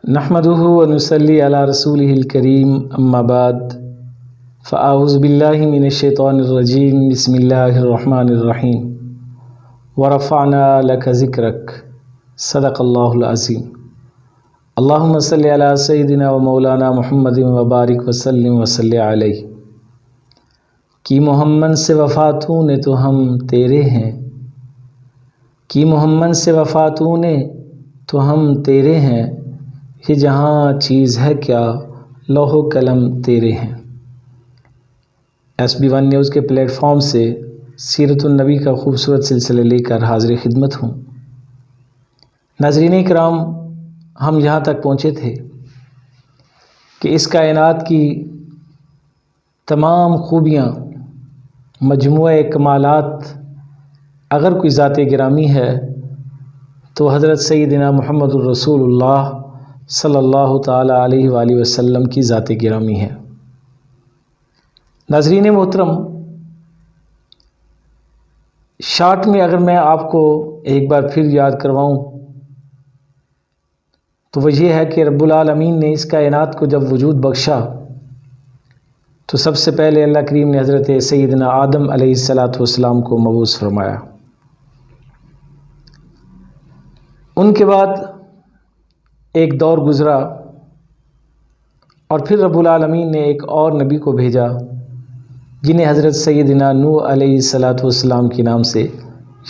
نحمده ونصلي على رسوله الكريم اما بعد فاعوذ بالله من الشيطان الرجيم بسم الله الرحمن الرحيم ورفعنا لك ذكرك صدق الله العظيم اللهم صل على سيدنا ومولانا محمد وبارک وسلم وصلی علیہ کہ محمد سے وفاتوں نے تو ہم تیرے ہیں، کہ محمد سے وفاتوں نے تو ہم تیرے ہیں، یہ جہاں چیز ہے کیا لوح و قلم تیرے ہیں۔ SB1 نیوز کے پلیٹ فارم سے سیرت النبی کا خوبصورت سلسلہ لے کر حاضر خدمت ہوں۔ ناظرین کرام، ہم یہاں تک پہنچے تھے کہ اس کائنات کی تمام خوبیاں، مجموعہ کمالات اگر کوئی ذات گرامی ہے تو حضرت سیدنا محمد الرسول اللہ صلی اللہ تعالیٰ علیہ وآلہ وسلم کی ذات گرامی ہے۔ ناظرین محترم، شارٹ میں اگر میں آپ کو ایک بار پھر یاد کرواؤں تو وہ یہ ہے کہ رب العالمین نے اس کائنات کو جب وجود بخشا تو سب سے پہلے اللہ کریم نے حضرت سیدنا آدم علیہ السلام کو مبعوث فرمایا۔ ان کے بعد ایک دور گزرا اور پھر رب العالمین نے ایک اور نبی کو بھیجا جنہیں حضرت سیدنا نوح علیہ السلام کے نام سے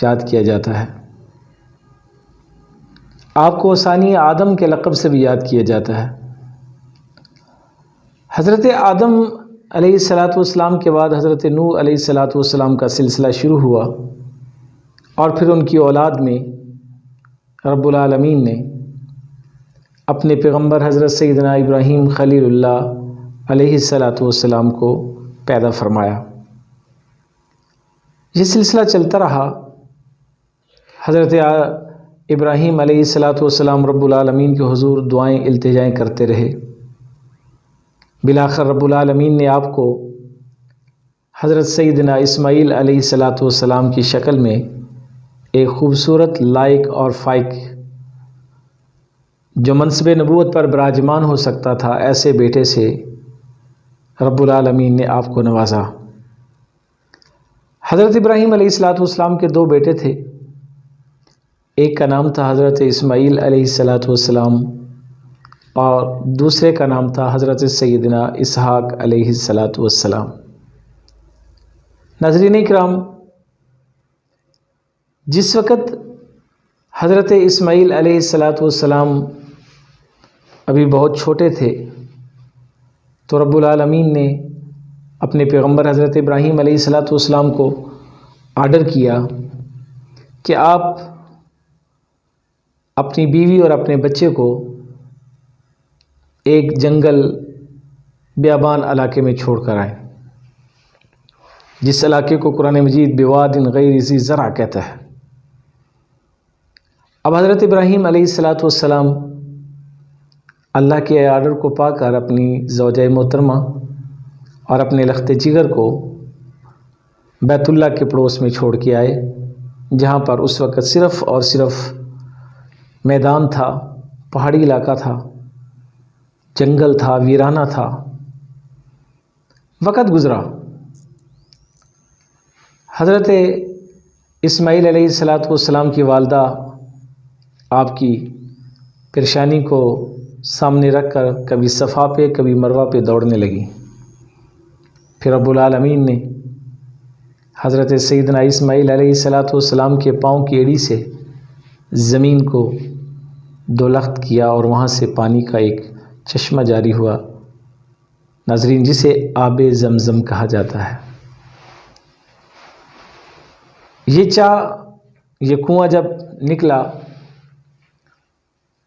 یاد کیا جاتا ہے۔ آپ کو ثانی آدم کے لقب سے بھی یاد کیا جاتا ہے۔ حضرت آدم علیہ السلام کے بعد حضرت نوح علیہ السلام کا سلسلہ شروع ہوا اور پھر ان کی اولاد میں رب العالمین نے اپنے پیغمبر حضرت سیدنا ابراہیم خلیل اللہ علیہ السلام کو پیدا فرمایا۔ یہ سلسلہ چلتا رہا، حضرت ابراہیم علیہ السلام رب العالمین کے حضور دعائیں التجائیں کرتے رہے۔ بالآخر رب العالمین نے آپ کو حضرت سیدنا اسماعیل علیہ السلام کی شکل میں ایک خوبصورت، لائق اور فائق، جو منصب نبوت پر براجمان ہو سکتا تھا، ایسے بیٹے سے رب العالمین نے آپ کو نوازا۔ حضرت ابراہیم علیہ السلام کے دو بیٹے تھے، ایک کا نام تھا حضرت اسماعیل علیہ السلام اور دوسرے کا نام تھا حضرت سیدنا اسحاق علیہ السلام۔ ناظرین کرام، جس وقت حضرت اسماعیل علیہ السلام ابھی بہت چھوٹے تھے تو رب العالمین نے اپنے پیغمبر حضرت ابراہیم علیہ السلام کو آرڈر کیا کہ آپ اپنی بیوی اور اپنے بچے کو ایک جنگل بیابان علاقے میں چھوڑ کر آئیں، جس علاقے کو قرآن مجید بواد غیر ذی زرع کہتا ہے۔ اب حضرت ابراہیم علیہ السلام اللہ کے آرڈر کو پا کر اپنی زوجہ محترمہ اور اپنے لخت جگر کو بیت اللہ کے پڑوس میں چھوڑ کے آئے، جہاں پر اس وقت صرف اور صرف میدان تھا، پہاڑی علاقہ تھا، جنگل تھا، ویرانہ تھا۔ وقت گزرا، حضرت اسماعیل علیہ السلام کی والدہ آپ کی پریشانی کو سامنے رکھ کر کبھی صفا پہ کبھی مروہ پہ دوڑنے لگی۔ پھر رب العالمین نے حضرت سیدنا اسماعیل علیہ السلام کے پاؤں کی ایڑی سے زمین کو دو لخت کیا اور وہاں سے پانی کا ایک چشمہ جاری ہوا، ناظرین، جسے آب زمزم کہا جاتا ہے۔ یہ کنواں جب نکلا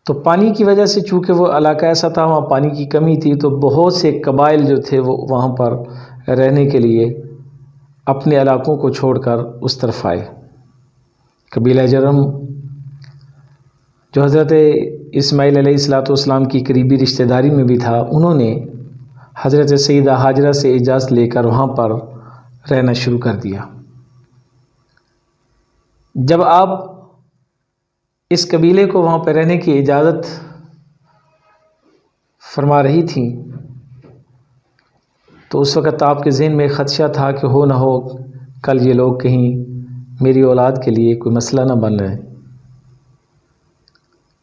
تو پانی کی وجہ سے، چونکہ وہ علاقہ ایسا تھا وہاں پانی کی کمی تھی، تو بہت سے قبائل جو تھے وہ وہاں پر رہنے کے لیے اپنے علاقوں کو چھوڑ کر اس طرف آئے۔ قبیلہ جرم، جو حضرت اسماعیل علیہ السلام کی قریبی رشتہ داری میں بھی تھا، انہوں نے حضرت سیدہ ہاجرہ سے اجازت لے کر وہاں پر رہنا شروع کر دیا۔ جب آپ اس قبیلے کو وہاں پہ رہنے کی اجازت فرما رہی تھیں تو اس وقت آپ کے ذہن میں خدشہ تھا کہ ہو نہ ہو کل یہ لوگ کہیں میری اولاد کے لیے کوئی مسئلہ نہ بن رہے۔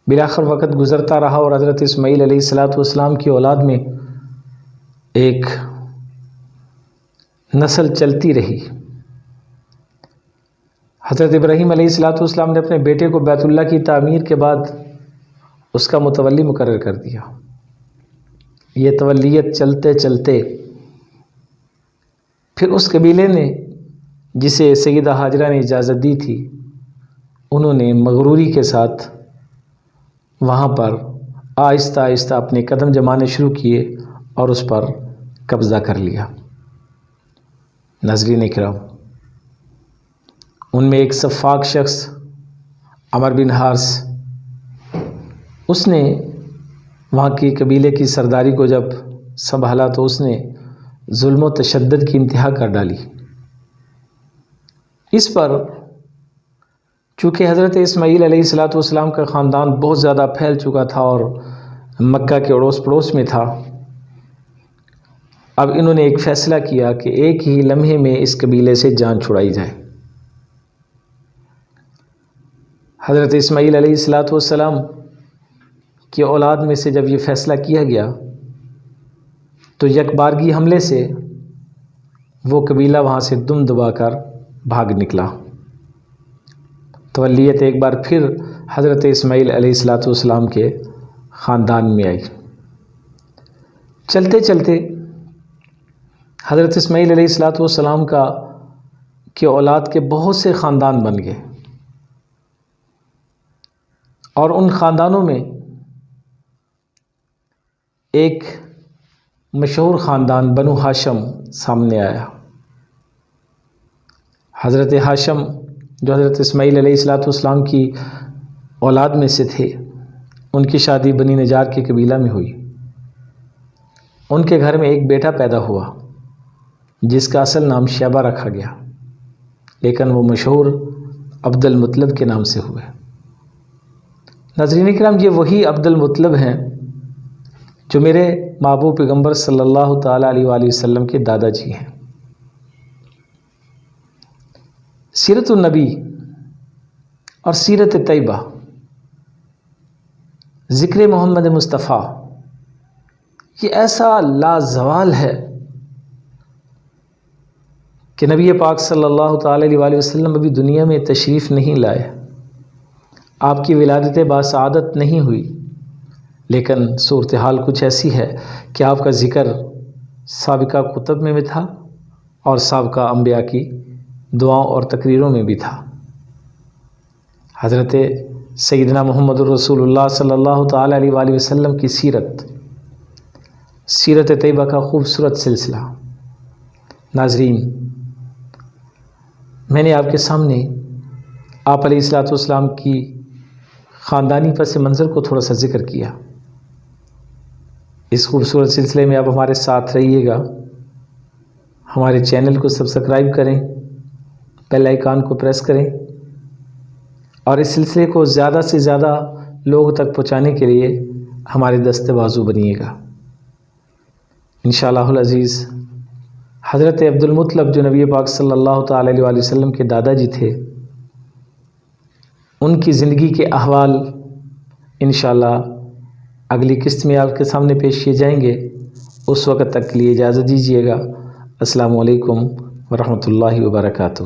بالآخر وقت گزرتا رہا اور حضرت اسماعیل علیہ السلام کی اولاد میں ایک نسل چلتی رہی۔ حضرت ابراہیم علیہ السلام نے اپنے بیٹے کو بیت اللہ کی تعمیر کے بعد اس کا متولی مقرر کر دیا۔ یہ تولیت چلتے چلتے پھر اس قبیلے نے جسے سیدہ ہاجرہ نے اجازت دی تھی، انہوں نے مغروری کے ساتھ وہاں پر آہستہ آہستہ اپنے قدم جمانے شروع کیے اور اس پر قبضہ کر لیا۔ ناظرین کرام، ان میں ایک سفاک شخص عمر بن حارث، اس نے وہاں کی قبیلے کی سرداری کو جب سنبھالا تو اس نے ظلم و تشدد کی انتہا کر ڈالی۔ اس پر چونکہ حضرت اسماعیل علیہ السلام کا خاندان بہت زیادہ پھیل چکا تھا اور مکہ کے اڑوس پڑوس میں تھا، اب انہوں نے ایک فیصلہ کیا کہ ایک ہی لمحے میں اس قبیلے سے جان چھڑائی جائے۔ حضرت اسماعیل علیہ السلام کی اولاد میں سے جب یہ فیصلہ کیا گیا تو یک بارگی حملے سے وہ قبیلہ وہاں سے دم دبا کر بھاگ نکلا۔ تولیت ایک بار پھر حضرت اسماعیل علیہ السلام کے خاندان میں آئی۔ چلتے چلتے حضرت اسماعیل علیہ السلام کی اولاد کے بہت سے خاندان بن گئے، اور ان خاندانوں میں ایک مشہور خاندان بنو ہاشم سامنے آیا۔ حضرت ہاشم جو حضرت اسماعیل علیہ السلام کی اولاد میں سے تھے، ان کی شادی بنی نجار کے قبیلہ میں ہوئی۔ ان کے گھر میں ایک بیٹا پیدا ہوا جس کا اصل نام شیبہ رکھا گیا، لیکن وہ مشہور عبد المطلب کے نام سے ہوئے۔ ناظرین کرام، یہ وہی عبد المطلب ہیں جو میرے محبوب پیغمبر صلی اللہ تعالیٰ علیہ وآلہ وسلم کے دادا جی ہیں۔ سیرت النبی اور سیرت طیبہ، ذکر محمد مصطفیٰ، یہ ایسا لازوال ہے کہ نبی پاک صلی اللہ تعالیٰ علیہ وآلہ وسلم ابھی دنیا میں تشریف نہیں لائے، آپ کی ولادت باسعادت نہیں ہوئی، لیکن صورتحال کچھ ایسی ہے کہ آپ کا ذکر سابقہ کتب میں بھی تھا اور سابقہ انبیاء کی دعاؤں اور تقریروں میں بھی تھا۔ حضرت سیدنا محمد الرسول اللہ صلی اللہ تعالیٰ علیہ وآلہ وسلم کی سیرت طیبہ کا خوبصورت سلسلہ۔ ناظرین، میں نے آپ کے سامنے آپ علیہ السلام کی خاندانی پس منظر کو تھوڑا سا ذکر کیا۔ اس خوبصورت سلسلے میں آپ ہمارے ساتھ رہیے گا، ہمارے چینل کو سبسکرائب کریں، بیل آئیکن کو پریس کریں، اور اس سلسلے کو زیادہ سے زیادہ لوگوں تک پہنچانے کے لیے ہمارے دست بازو بنیے گا۔ انشاءاللہ العزیز، حضرت عبد المطلب جو نبی پاک صلی اللہ تعالیٰ علیہ وآلہ وسلم کے دادا جی تھے، ان کی زندگی کے احوال انشاءاللہ اگلی قسط میں آپ کے سامنے پیش کیے جائیں گے۔ اس وقت تک کے لیے اجازت دیجیے گا۔ السلام علیکم ورحمۃ اللہ وبرکاتہ۔